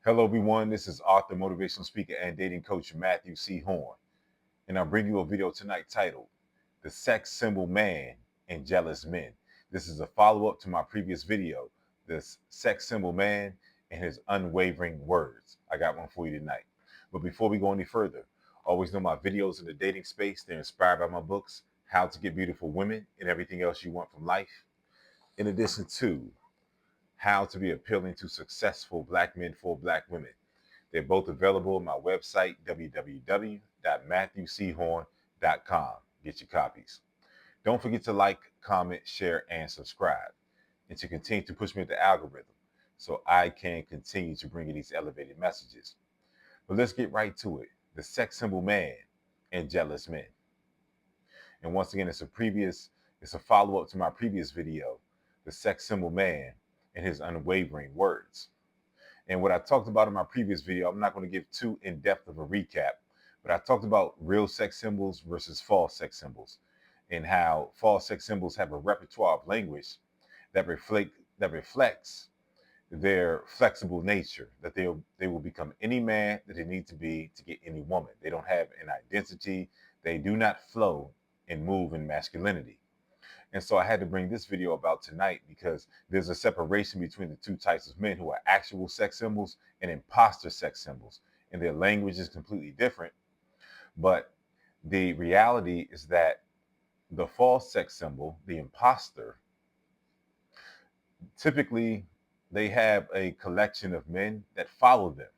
Hello, everyone. This is author, motivational speaker, and dating coach Matthew C. Horne, and I'll bring you a video tonight titled "The Sex Symbol Man and Jealous Men." This is a follow-up to my previous video, "The Sex Symbol Man and His Unwavering Words." I got one for you tonight. But before we go any further, always know my videos in the dating space. They're inspired by my books, How to Get Beautiful Women and Everything Else You Want from Life, in addition to How to Be Appealing to Successful Black Men for Black Women. They're both available on my website, www.matthewchorne.com. Get your copies. Don't forget to like, comment, share, and subscribe, and to continue to push me with the algorithm so I can continue to bring you these elevated messages. But let's get right to it. The sex symbol man and jealous men. And once again, it's a follow-up to my previous video, the sex symbol man and his unwavering words. And what I talked about in my previous video, I'm not going to give too in-depth of a recap, but I talked about real sex symbols versus false sex symbols, and how false sex symbols have a repertoire of language that reflects their flexible nature, that they will become any man that they need to be to get any woman. They don't have an identity. They do not flow and move in masculinity. And so I had to bring this video about tonight because there's a separation between the two types of men who are actual sex symbols and imposter sex symbols. And their language is completely different. But the reality is that the false sex symbol, the imposter, typically they have a collection of men that follow them.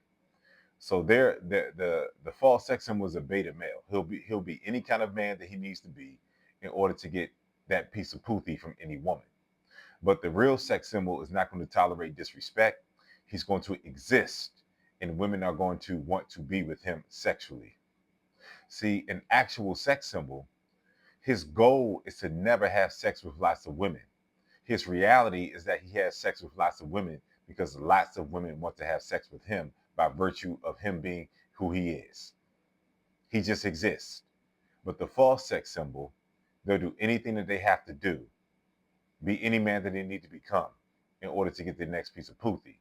So the false sex symbol is a beta male. He'll be any kind of man that he needs to be in order to get that piece of poothie from any woman. But the real sex symbol is not going to tolerate disrespect. He's going to exist, and women are going to want to be with him sexually. See, an actual sex symbol, his goal is to never have sex with lots of women. His reality is that he has sex with lots of women because lots of women want to have sex with him by virtue of him being who he is. He just exists. But the false sex symbol, they'll do anything that they have to do, be any man that they need to become in order to get the next piece of Poothie,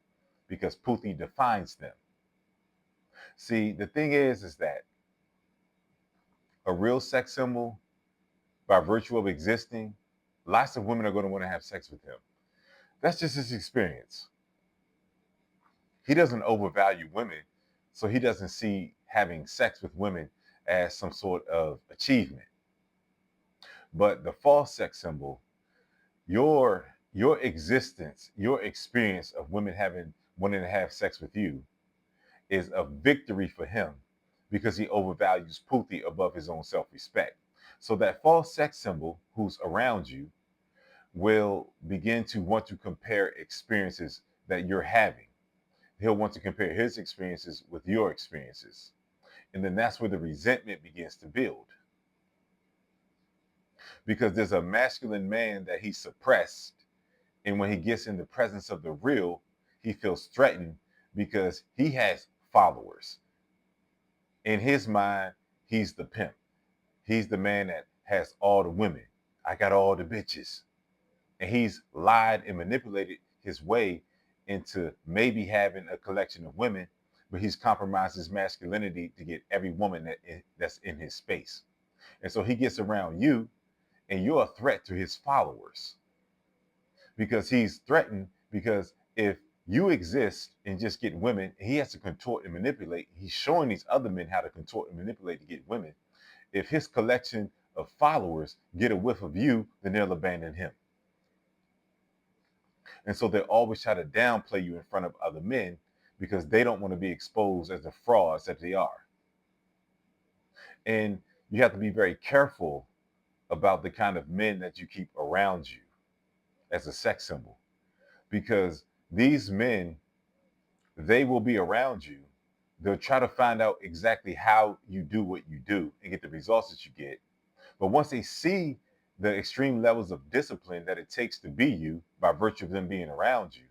because Poothie defines them. See, the thing is that a real sex symbol, by virtue of existing, lots of women are going to want to have sex with him. That's just his experience. He doesn't overvalue women, so he doesn't see having sex with women as some sort of achievement. But the false sex symbol, your existence, your experience of women wanting to have sex with you is a victory for him because he overvalues Poothie above his own self-respect. So that false sex symbol who's around you will begin to want to compare experiences that you're having. He'll want to compare his experiences with your experiences. And then that's where the resentment begins to build. Because there's a masculine man that he suppressed. And when he gets in the presence of the real, he feels threatened because he has followers. In his mind, he's the pimp. He's the man that has all the women. I got all the bitches. And he's lied and manipulated his way into maybe having a collection of women, but he's compromised his masculinity to get every woman that's in his space. And so he gets around you, and you're a threat to his followers because he's threatened. Because if you exist and just get women, he has to contort and manipulate. He's showing these other men how to contort and manipulate to get women. If his collection of followers get a whiff of you, then they'll abandon him. And so they always try to downplay you in front of other men because they don't want to be exposed as the frauds that they are. And you have to be very careful about the kind of men that you keep around you as a sex symbol, because these men, they will be around you. They'll try to find out exactly how you do what you do and get the results that you get. But once they see the extreme levels of discipline that it takes to be you by virtue of them being around you,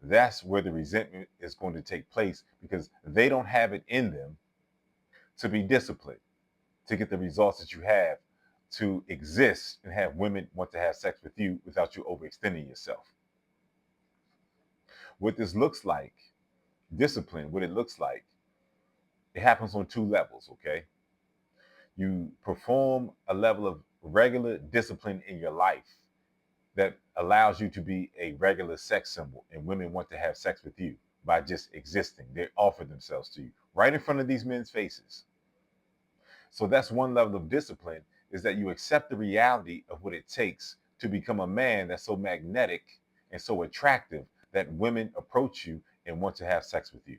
that's where the resentment is going to take place, because they don't have it in them to be disciplined, to get the results that you have, to exist and have women want to have sex with you without you overextending yourself. What this looks like discipline, what it looks like, it happens on two levels, okay? You perform a level of regular discipline in your life that allows you to be a regular sex symbol, and women want to have sex with you by just existing. They offer themselves to you right in front of these men's faces. So that's one level of discipline, is that you accept the reality of what it takes to become a man that's so magnetic and so attractive that women approach you and want to have sex with you.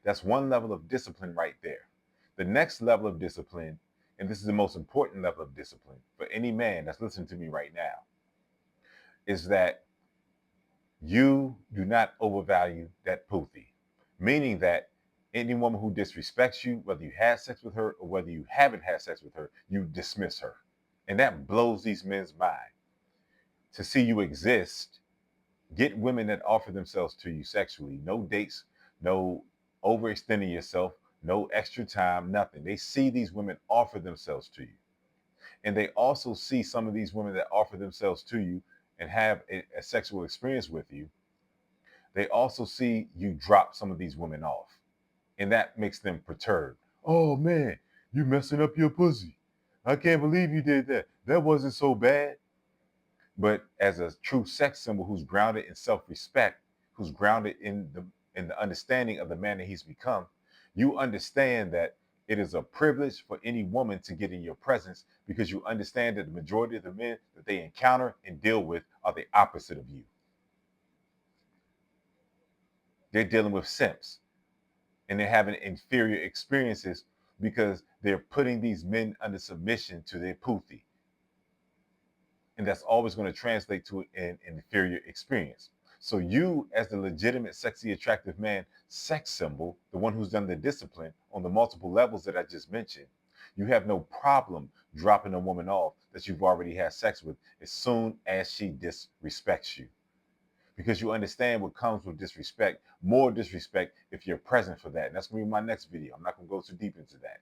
That's one level of discipline right there. The next level of discipline, and this is the most important level of discipline for any man that's listening to me right now, is that you do not overvalue that pussy. Meaning that any woman who disrespects you, whether you had sex with her or whether you haven't had sex with her, you dismiss her. And that blows these men's mind. To see you exist, get women that offer themselves to you sexually. No dates, no overextending yourself, no extra time, nothing. They see these women offer themselves to you. And they also see some of these women that offer themselves to you and have a sexual experience with you. They also see you drop some of these women off. And that makes them perturbed. Oh man, you messing up your pussy. I can't believe you did that. That wasn't so bad. But as a true sex symbol who's grounded in self-respect, who's grounded in the understanding of the man that he's become, you understand that it is a privilege for any woman to get in your presence, because you understand that the majority of the men that they encounter and deal with are the opposite of you. They're dealing with simps, and they're having inferior experiences because they're putting these men under submission to their puthi. And that's always going to translate to an inferior experience. So you, as the legitimate, sexy, attractive man, sex symbol, the one who's done the discipline on the multiple levels that I just mentioned, you have no problem dropping a woman off that you've already had sex with as soon as she disrespects you. Because you understand what comes with disrespect, more disrespect if you're present for that. And that's going to be my next video. I'm not going to go too deep into that.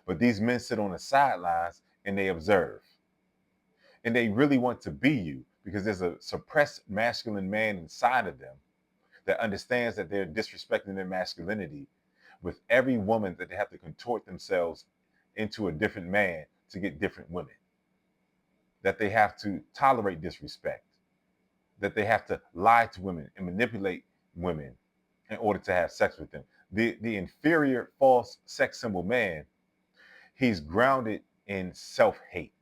But these men sit on the sidelines and they observe. And they really want to be you, because there's a suppressed masculine man inside of them that understands that they're disrespecting their masculinity with every woman, that they have to contort themselves into a different man to get different women, that they have to tolerate disrespect, that they have to lie to women and manipulate women in order to have sex with them. The inferior false sex symbol man, he's grounded in self-hate,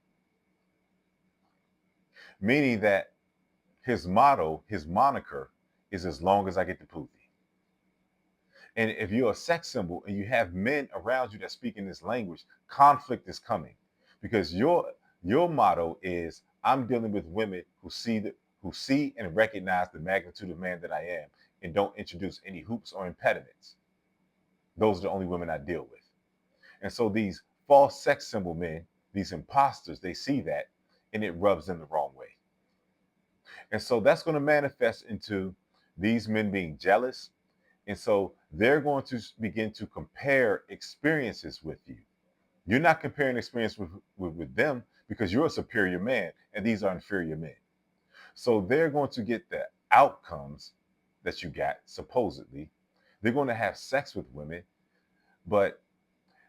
meaning that his motto, his moniker is as long as I get the pussy. And if you're a sex symbol and you have men around you that speak in this language, conflict is coming, because your motto is, I'm dealing with women who see and recognize the magnitude of man that I am and don't introduce any hoops or impediments. Those are the only women I deal with. And so these false sex symbol men, these imposters, they see that and it rubs them the wrong way. And so that's going to manifest into these men being jealous. And so they're going to begin to compare experiences with you. You're not comparing experience with them, because you're a superior man and these are inferior men. So they're going to get the outcomes that you got, supposedly. They're going to have sex with women, but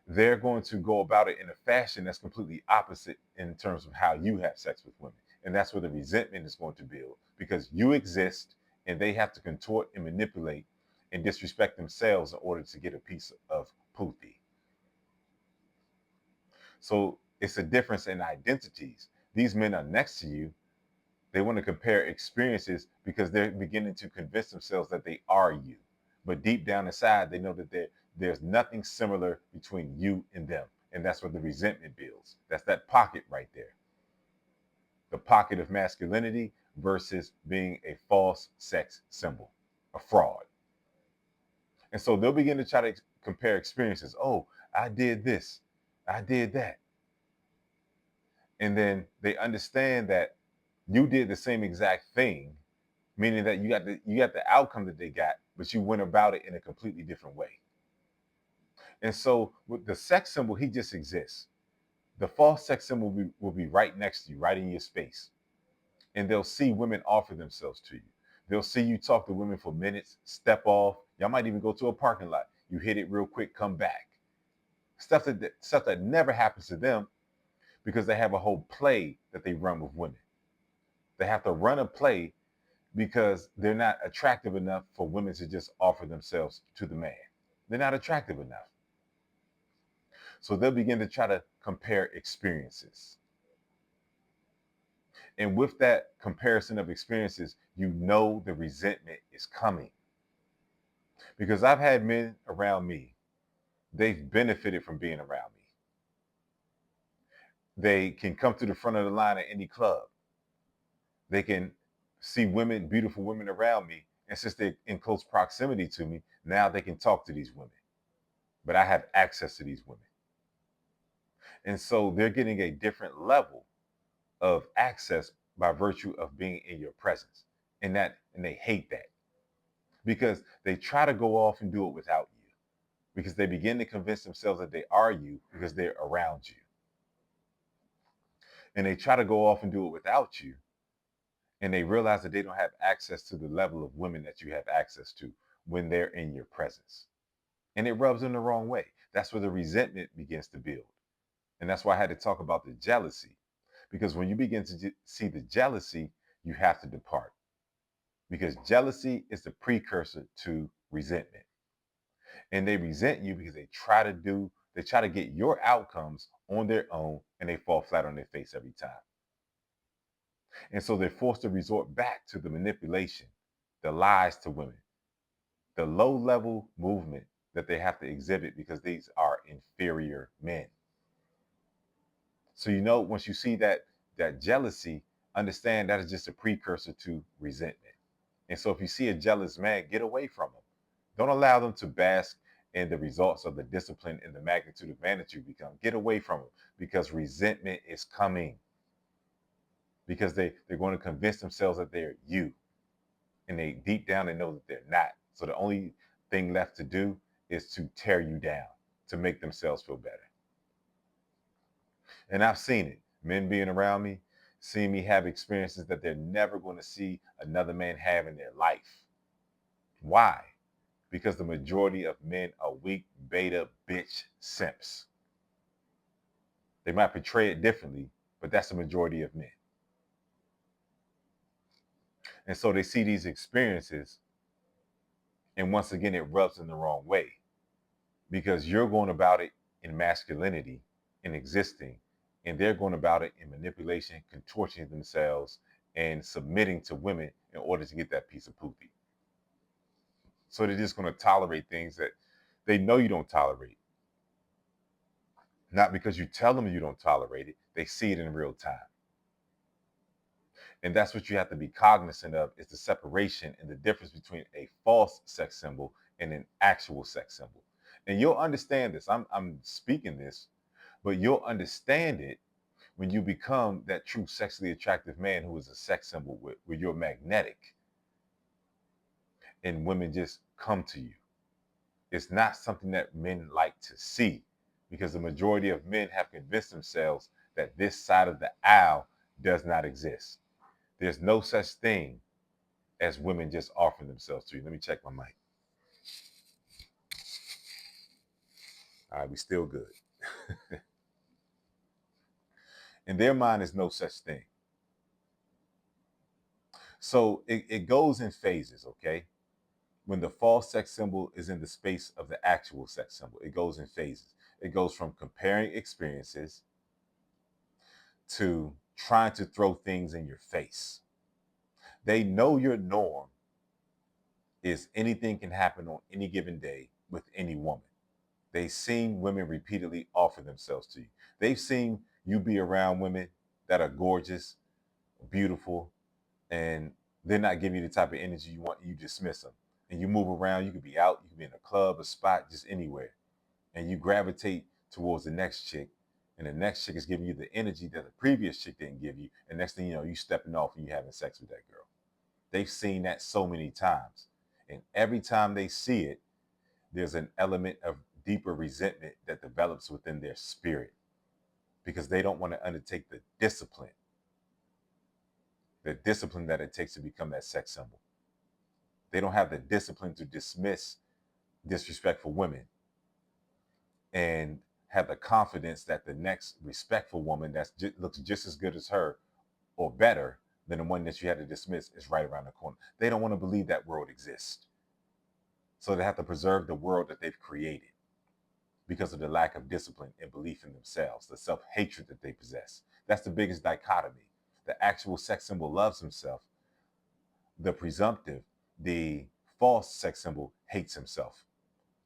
they're going to go about it in a fashion that's completely opposite in terms of how you have sex with women. And that's where the resentment is going to build, because you exist and they have to contort and manipulate and disrespect themselves in order to get a piece of puthi. So it's a difference in identities. These men are next to you. They want to compare experiences because they're beginning to convince themselves that they are you. But deep down inside, they know that there's nothing similar between you and them. And that's where the resentment builds. That's that pocket right there. The pocket of masculinity versus being a false sex symbol, a fraud. And so they'll begin to try to compare experiences. Oh, I did this, I did that. And then they understand that you did the same exact thing, meaning that you got the outcome that they got, but you went about it in a completely different way. And so with the sex symbol, he just exists. The false sex symbol will be right next to you, right in your space. And they'll see women offer themselves to you. They'll see you talk to women for minutes, step off. Y'all might even go to a parking lot. You hit it real quick, come back. Stuff that never happens to them because they have a whole play that they run with women. They have to run a play because they're not attractive enough for women to just offer themselves to the man. They're not attractive enough. So they'll begin to try to compare experiences. And with that comparison of experiences, you know the resentment is coming. Because I've had men around me, they've benefited from being around me. They can come to the front of the line at any club. They can see women, beautiful women around me. And since they're in close proximity to me, now they can talk to these women. But I have access to these women. And so they're getting a different level of access by virtue of being in your presence. And they hate that because they try to go off and do it without you because they begin to convince themselves that they are you because they're around you. And they try to go off and do it without you. And they realize that they don't have access to the level of women that you have access to when they're in your presence. And it rubs them the wrong way. That's where the resentment begins to build. And that's why I had to talk about the jealousy. Because when you begin to see the jealousy, you have to depart. Because jealousy is the precursor to resentment. And they resent you because they try to get your outcomes on their own and they fall flat on their face every time. And so they're forced to resort back to the manipulation, the lies to women, the low level movement that they have to exhibit because these are inferior men. So once you see that jealousy, understand that is just a precursor to resentment. And so if you see a jealous man, get away from them. Don't allow them to bask in the results of the discipline and the magnitude of man that you become. Get away from them because resentment is coming. Because they're going to convince themselves that they're you. And they deep down they know that they're not. So the only thing left to do is to tear you down, to make themselves feel better. And I've seen it. Men being around me, seeing me have experiences that they're never going to see another man have in their life. Why? Because the majority of men are weak, beta, bitch simps. They might portray it differently, but that's the majority of men. And so they see these experiences, and once again, it rubs them the wrong way because you're going about it in masculinity, in existing, and they're going about it in manipulation, contorting themselves, and submitting to women in order to get that piece of poopy. So they're just going to tolerate things that they know you don't tolerate. Not because you tell them you don't tolerate it, they see it in real time. And that's what you have to be cognizant of is the separation and the difference between a false sex symbol and an actual sex symbol. And you'll understand this. I'm speaking this, but you'll understand it when you become that true sexually attractive man who is a sex symbol where you're magnetic and women just come to you. It's not something that men like to see because the majority of men have convinced themselves that this side of the aisle does not exist. There's no such thing as women just offering themselves to you. Let me check my mic. All right, we still good. In their mind, is no such thing. So it goes in phases, okay? When the false sex symbol is in the space of the actual sex symbol, it goes in phases. It goes from comparing experiences to trying to throw things in your face. They know your norm is anything can happen on any given day with any woman. They've seen women repeatedly offer themselves to you. They've seen you be around women that are gorgeous, beautiful, and they're not giving you the type of energy you want. You dismiss them. And you move around. You could be out. You could be in a club, a spot, just anywhere. And you gravitate towards the next chick. And the next chick is giving you the energy that the previous chick didn't give you. And next thing you know, you stepping off and you having sex with that girl. They've seen that so many times. And every time they see it, there's an element of deeper resentment that develops within their spirit because they don't want to undertake the discipline that it takes to become that sex symbol. They don't have the discipline to dismiss disrespectful women and have the confidence that the next respectful woman that looks just as good as her or better than the one that you had to dismiss is right around the corner. They don't want to believe that world exists. So they have to preserve the world that they've created because of the lack of discipline and belief in themselves, the self-hatred that they possess. That's the biggest dichotomy. The actual sex symbol loves himself. The presumptive, the false sex symbol hates himself.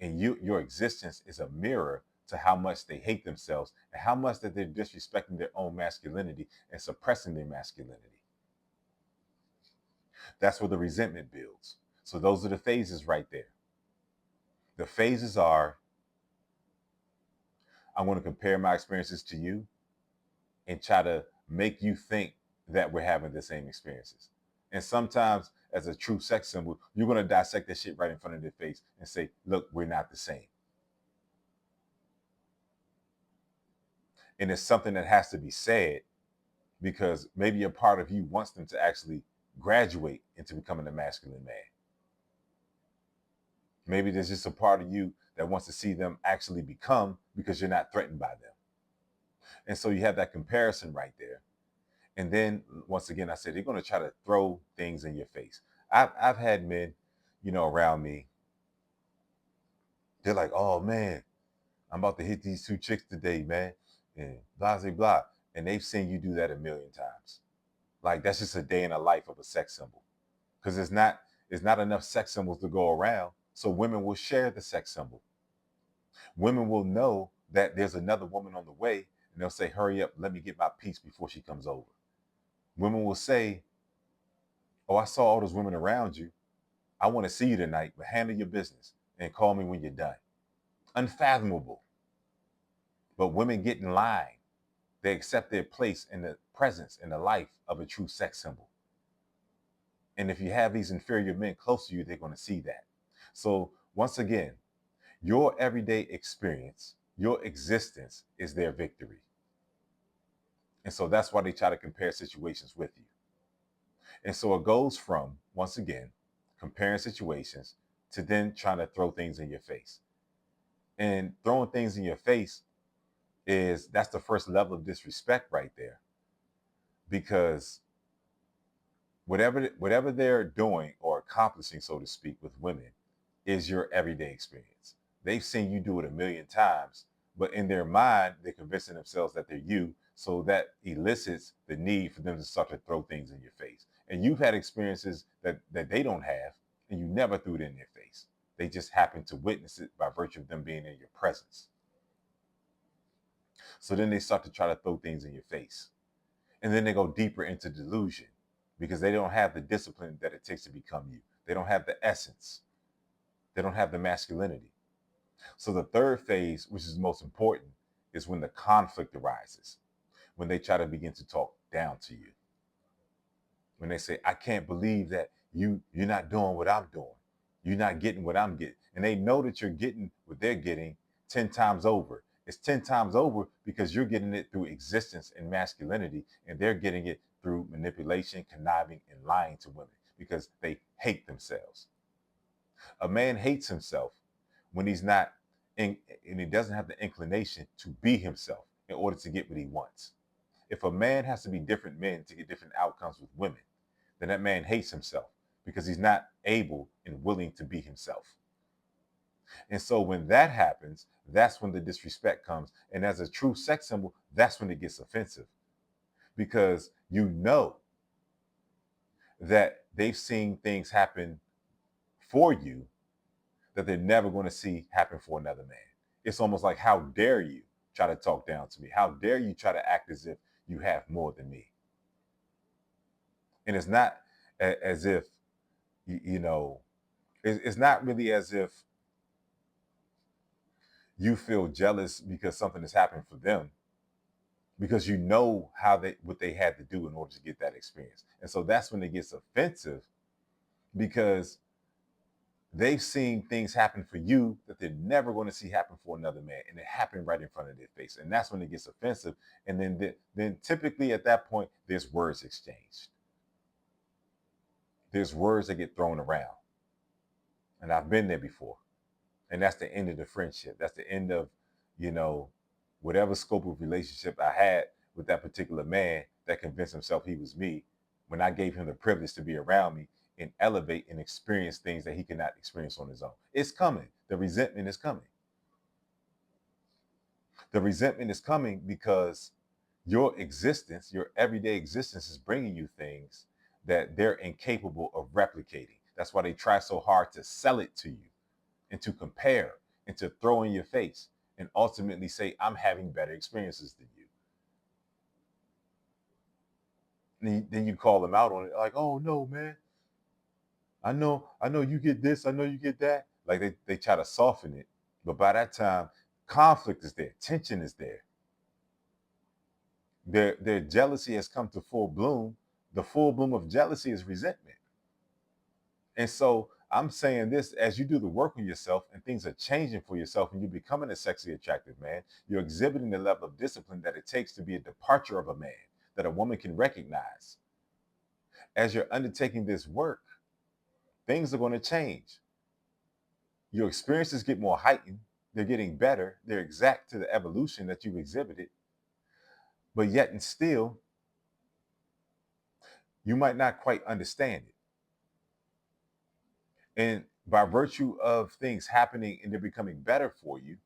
And your existence is a mirror to how much they hate themselves and how much that they're disrespecting their own masculinity and suppressing their masculinity. That's where the resentment builds. So those are the phases right there. The phases are, I want to compare my experiences to you and try to make you think that we're having the same experiences. And sometimes, as a true sex symbol, you're going to dissect that shit right in front of their face and say, look, we're not the same. And it's something that has to be said because maybe a part of you wants them to actually graduate into becoming a masculine man. Maybe there's just a part of you that wants to see them actually become because you're not threatened by them. And so you have that comparison right there. And then once again, I said, they're going to try to throw things in your face. I've had men, around me. They're like, oh man, I'm about to hit these two chicks today, man. And blah, blah, blah. And they've seen you do that a million times. Like that's just a day in the life of a sex symbol. Because it's not enough sex symbols to go around. So women will share the sex symbol. Women will know that there's another woman on the way, and they'll say, hurry up, let me get my piece before she comes over. Women will say, oh, I saw all those women around you. I want to see you tonight, but handle your business and call me when you're done. Unfathomable. But women get in line. They accept their place in the presence, in the life of a true sex symbol. And if you have these inferior men close to you, they're going to see that. So once again, your everyday experience, your existence is their victory. And so that's why they try to compare situations with you. And so it goes from, once again, comparing situations to then trying to throw things in your face. And throwing things in your face that's the first level of disrespect right there. Because whatever they're doing or accomplishing, so to speak, with women is your everyday experience. They've seen you do it a million times, but in their mind, they're convincing themselves that they're you. So that elicits the need for them to start to throw things in your face. And you've had experiences that they don't have, and you never threw it in their face. They just happen to witness it by virtue of them being in your presence. So then they start to try to throw things in your face. And then they go deeper into delusion because they don't have the discipline that it takes to become you. They don't have the essence. They don't have the masculinity. So the third phase, which is most important, is when the conflict arises, when they try to begin to talk down to you. When they say, I can't believe that you're not doing what I'm doing. You're not getting what I'm getting. And they know that you're getting what they're getting 10 times over. It's 10 times over because you're getting it through existence and masculinity, and they're getting it through manipulation, conniving, and lying to women because they hate themselves. A man hates himself when he's not and he doesn't have the inclination to be himself in order to get what he wants. If a man has to be different men to get different outcomes with women, then that man hates himself because he's not able and willing to be himself. And so when that happens, that's when the disrespect comes. And as a true sex symbol, that's when it gets offensive because you know that they've seen things happen for you that they're never going to see happen for another man. It's almost like, how dare you try to talk down to me? How dare you try to act as if you have more than me? And it's not as if, it's not really as if you feel jealous because something has happened for them, because you know what they had to do in order to get that experience. And so that's when it gets offensive because they've seen things happen for you that they're never going to see happen for another man, and it happened right in front of their face. And that's when it gets offensive. And then typically at that point, there's words exchanged. There's words that get thrown around. And I've been there before. And that's the end of the friendship. That's the end of, you know, whatever scope of relationship I had with that particular man that convinced himself he was me when I gave him the privilege to be around me and elevate and experience things that he cannot experience on his own. It's coming. The resentment is coming. The resentment is coming because your existence, your everyday existence, is bringing you things that they're incapable of replicating. That's why they try so hard to sell it to you and to compare and to throw in your face and ultimately say, I'm having better experiences than you. And then you call them out on it, like, oh no, man. I know you get this, I know you get that. Like they try to soften it. But by that time, conflict is there, tension is there. Their jealousy has come to full bloom. The full bloom of jealousy is resentment. And so I'm saying this, as you do the work on yourself and things are changing for yourself and you're becoming a sexually attractive man, you're exhibiting the level of discipline that it takes to be a departure of a man that a woman can recognize. As you're undertaking this work, things are going to change. Your experiences get more heightened, they're getting better, they're exact to the evolution that you've exhibited, but yet and still, you might not quite understand it. And by virtue of things happening and they're becoming better for you,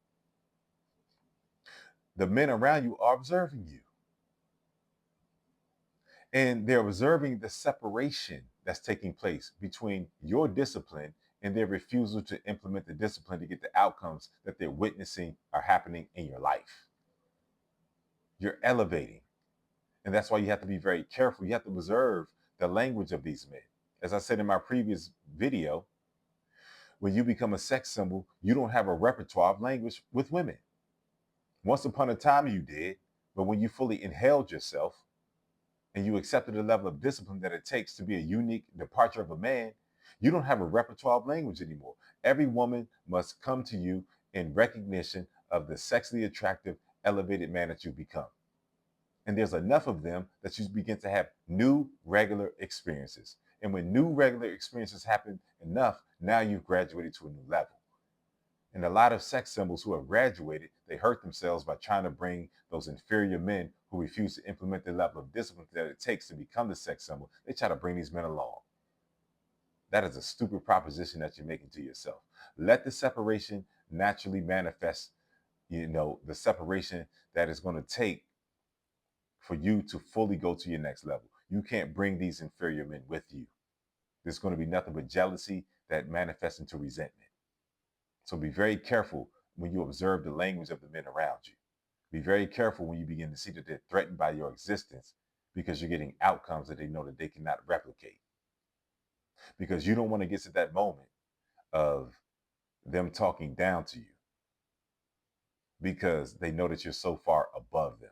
the men around you are observing you. And they're observing the separation that's taking place between your discipline and their refusal to implement the discipline to get the outcomes that they're witnessing are happening in your life. You're elevating. And that's why you have to be very careful. You have to observe the language of these men. As I said in my previous video, when you become a sex symbol, you don't have a repertoire of language with women. Once upon a time you did, but when you fully inhaled yourself and you accepted the level of discipline that it takes to be a unique departure of a man, you don't have a repertoire of language anymore. Every woman must come to you in recognition of the sexually attractive, elevated man that you become. And there's enough of them that you begin to have new regular experiences. And when new regular experiences happen enough, now you've graduated to a new level. And a lot of sex symbols who have graduated, they hurt themselves by trying to bring those inferior men who refuse to implement the level of discipline that it takes to become the sex symbol. They try to bring these men along. That is a stupid proposition that you're making to yourself. Let the separation naturally manifest, the separation that is going to take for you to fully go to your next level. You can't bring these inferior men with you. There's going to be nothing but jealousy that manifests into resentment. So be very careful when you observe the language of the men around you. Be very careful when you begin to see that they're threatened by your existence because you're getting outcomes that they know that they cannot replicate. Because you don't want to get to that moment of them talking down to you because they know that you're so far above them.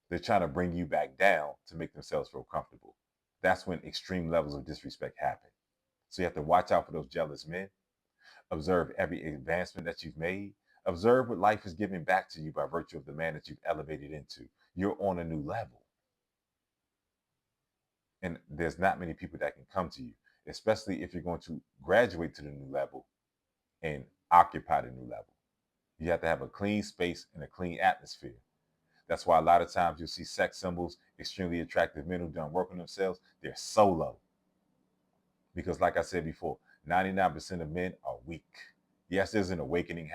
They're trying to bring you back down to make themselves feel comfortable. That's when extreme levels of disrespect happen. So you have to watch out for those jealous men. Observe every advancement that you've made. Observe what life is giving back to you by virtue of the man that you've elevated into. You're on a new level. And there's not many people that can come to you, especially if you're going to graduate to the new level and occupy the new level. You have to have a clean space and a clean atmosphere. That's why a lot of times you'll see sex symbols, extremely attractive men who done work on themselves, they're solo. Because like I said before, 99% of men are weak. Yes, there's an awakening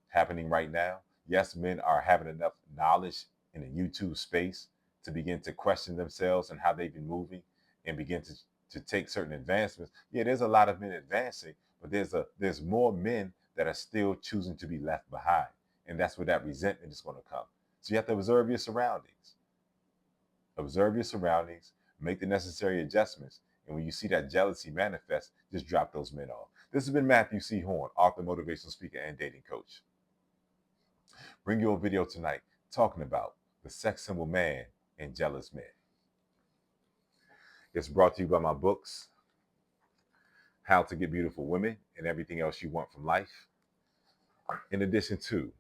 happening right now. Yes, men are having enough knowledge in the YouTube space to begin to question themselves and how they've been moving and begin to take certain advancements. Yeah, there's a lot of men advancing, but there's more men that are still choosing to be left behind. And that's where that resentment is going to come. So you have to observe your surroundings. Observe your surroundings, make the necessary adjustments. And when you see that jealousy manifest, just drop those men off. This has been Matthew C. Horne, author, motivational speaker, and dating coach. Bring you a video tonight talking about the sex symbol man and jealous men. It's brought to you by my books, How to Get Beautiful Women and Everything Else You Want from Life, in addition to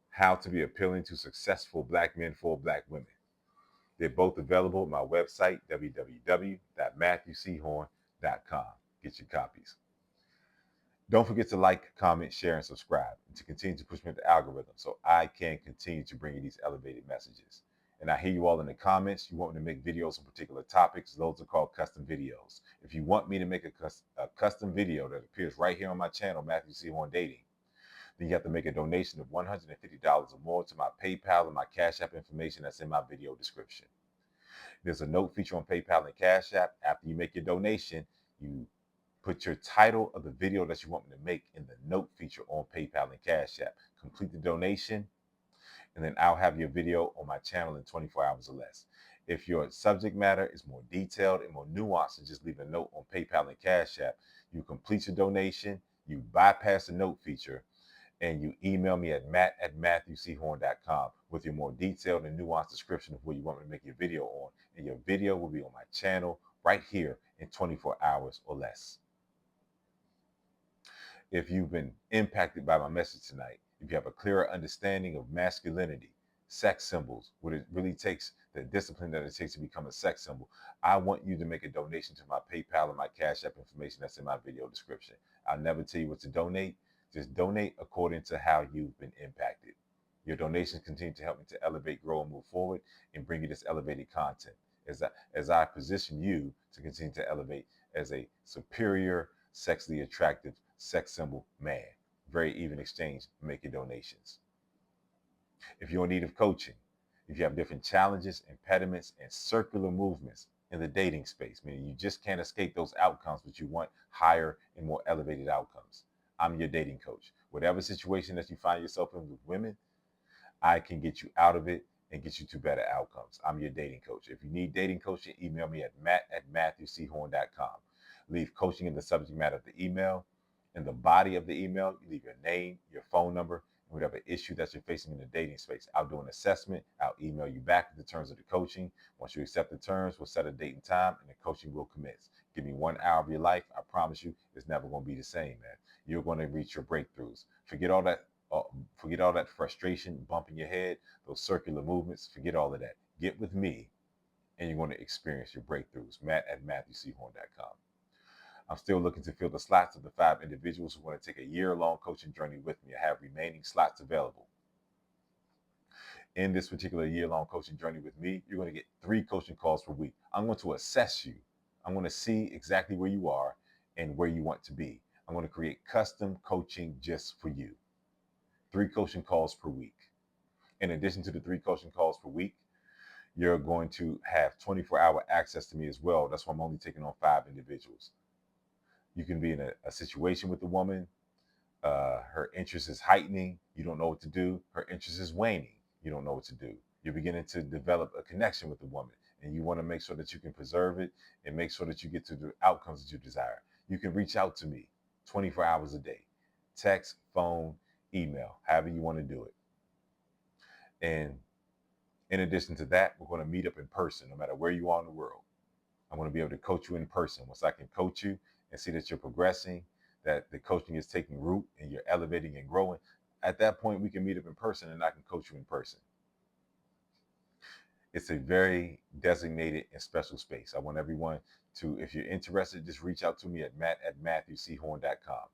How to Be Appealing to Successful Black Men for Black Women. They're both available at my website, www.matthewchorne.com. Get your copies. Don't forget to like, comment, share, and subscribe and to continue to push me with the algorithm so I can continue to bring you these elevated messages. And I hear you all in the comments. You want me to make videos on particular topics. Those are called custom videos. If you want me to make a custom video that appears right here on my channel, Matthew C. Horne Dating, then you have to make a donation of $150 or more to my PayPal and my Cash App information that's in my video description. There's a note feature on PayPal and Cash App. After you make your donation, you put your title of the video that you want me to make in the note feature on PayPal and Cash App. Complete the donation, and then I'll have your video on my channel in 24 hours or less. If your subject matter is more detailed and more nuanced than just leave a note on PayPal and Cash App, you complete your donation, you bypass the note feature, and you email me at matt@matthewchorne.com with your more detailed and nuanced description of where you want me to make your video on. And your video will be on my channel right here in 24 hours or less. If you've been impacted by my message tonight, if you have a clearer understanding of masculinity, sex symbols, what it really takes, the discipline that it takes to become a sex symbol, I want you to make a donation to my PayPal and my Cash App information that's in my video description. I'll never tell you what to donate. Just donate according to how you've been impacted. Your donations continue to help me to elevate, grow, and move forward and bring you this elevated content as I position you to continue to elevate as a superior, sexually attractive sex symbol man. Very even exchange, make your donations. If you're in need of coaching, if you have different challenges, impediments, and circular movements in the dating space, meaning you just can't escape those outcomes, but you want higher and more elevated outcomes, I'm your dating coach. Whatever situation that you find yourself in with women, I can get you out of it and get you to better outcomes. I'm your dating coach. If you need dating coaching, email me at matt@matthewchorne.com. Leave coaching in the subject matter of the email. In the body of the email, you leave your name, your phone number, and whatever issue that you're facing in the dating space. I'll do an assessment. I'll email you back the terms of the coaching. Once you accept the terms, we'll set a date and time, and the coaching will commence. Give me 1 hour of your life. I promise you, it's never going to be the same, man. You're going to reach your breakthroughs. Forget all that frustration, bumping your head, those circular movements. Forget all of that. Get with me, and you're going to experience your breakthroughs. Matt@matthewchorne.com. I'm still looking to fill the slots of the 5 individuals who want to take a year-long coaching journey with me. I have remaining slots available. In this particular year-long coaching journey with me, you're going to get 3 coaching calls per week. I'm going to assess you. I'm going to see exactly where you are and where you want to be. I'm going to create custom coaching just for you. 3 coaching calls per week. In addition to the 3 coaching calls per week, you're going to have 24-hour access to me as well. That's why I'm only taking on 5 individuals. You can be in a situation with the woman. Her interest is heightening. You don't know what to do. Her interest is waning. You don't know what to do. You're beginning to develop a connection with the woman, and you want to make sure that you can preserve it and make sure that you get to the outcomes that you desire. You can reach out to me 24 hours a day, text, phone, email, however you want to do it. And in addition to that, we're going to meet up in person, no matter where you are in the world. I'm going to be able to coach you in person. Once I can coach you and see that you're progressing, that the coaching is taking root and you're elevating and growing, at that point, we can meet up in person and I can coach you in person. It's a very designated and special space. I want everyone to, if you're interested, just reach out to me at matt@matthewchorne.com.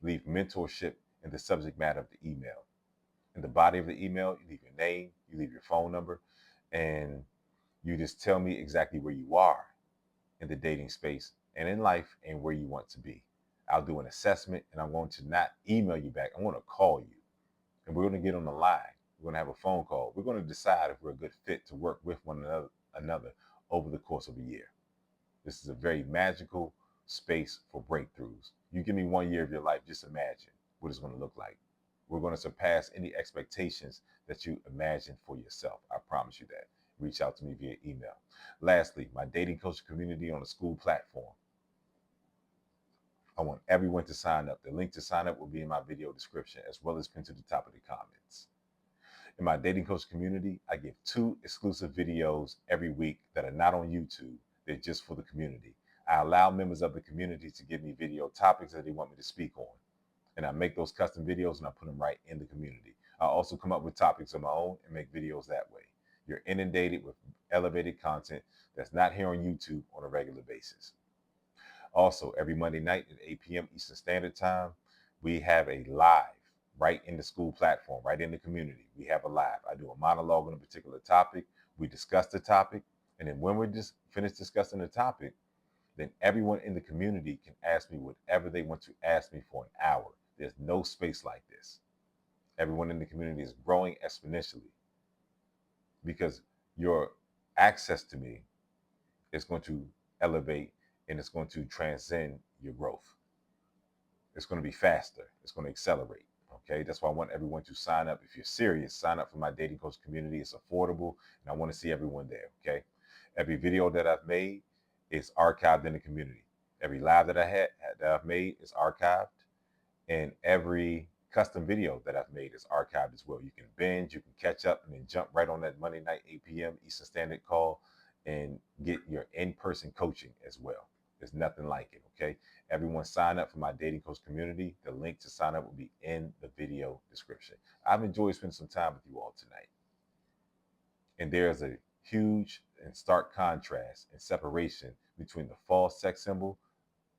Leave mentorship in the subject matter of the email. In the body of the email, you leave your name, you leave your phone number, and you just tell me exactly where you are in the dating space and in life and where you want to be. I'll do an assessment and I'm going to not email you back. I'm going to call you and we're going to get on the line. We're going to have a phone call. We're going to decide if we're a good fit to work with one another over the course of a year. This is a very magical space for breakthroughs. You give me 1 year of your life, just imagine what it's going to look like. We're going to surpass any expectations that you imagine for yourself. I promise you that. Reach out to me via email. Lastly, my dating coach community on the school platform. I want everyone to sign up. The link to sign up will be in my video description as well as pinned to the top of the comments. In my dating coach community, I give 2 exclusive videos every week that are not on YouTube. They're just for the community. I allow members of the community to give me video topics that they want me to speak on. And I make those custom videos and I put them right in the community. I also come up with topics of my own and make videos that way. You're inundated with elevated content that's not here on YouTube on a regular basis. Also, every Monday night at 8 p.m. Eastern Standard Time, We have a live right in the school platform, right in the community. We have a live. I do a monologue on a particular topic. We discuss the topic. And then when we're just finished discussing the topic, then everyone in the community can ask me whatever they want to ask me for an hour. There's no space like this. Everyone in the community is growing exponentially because your access to me is going to elevate and it's going to transcend your growth. It's going to be faster. It's going to accelerate. Okay. That's why I want everyone to sign up. If you're serious, sign up for my dating coach community. It's affordable and I want to see everyone there. Okay. Every video that I've made is archived in the community. Every live that I've made is archived, and every custom video that I've made is archived as well. You can binge, you can catch up, and then jump right on that Monday night 8 p.m. Eastern Standard call and get your in-person coaching as well. There's nothing like it. Okay. Everyone sign up for my dating coach community. The link to sign up will be in the video description. I've enjoyed spending some time with you all tonight. And there's a huge and stark contrast and separation between the false sex symbol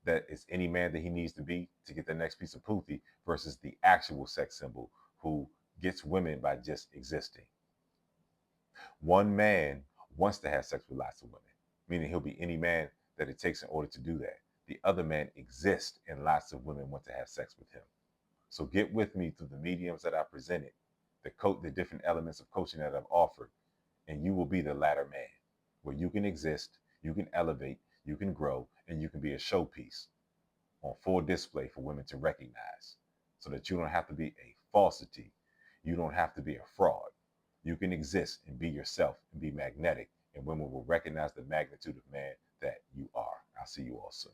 that is any man that he needs to be to get the next piece of pookie versus the actual sex symbol who gets women by just existing. One man wants to have sex with lots of women, meaning he'll be any man that it takes in order to do that. The other man exists and lots of women want to have sex with him. So get with me through the mediums that I presented, the different elements of coaching that I've offered, and you will be the latter man where you can exist, you can elevate, you can grow, and you can be a showpiece on full display for women to recognize so that you don't have to be a falsity. You don't have to be a fraud. You can exist and be yourself and be magnetic, and women will recognize the magnitude of man that you are. I'll see you all soon.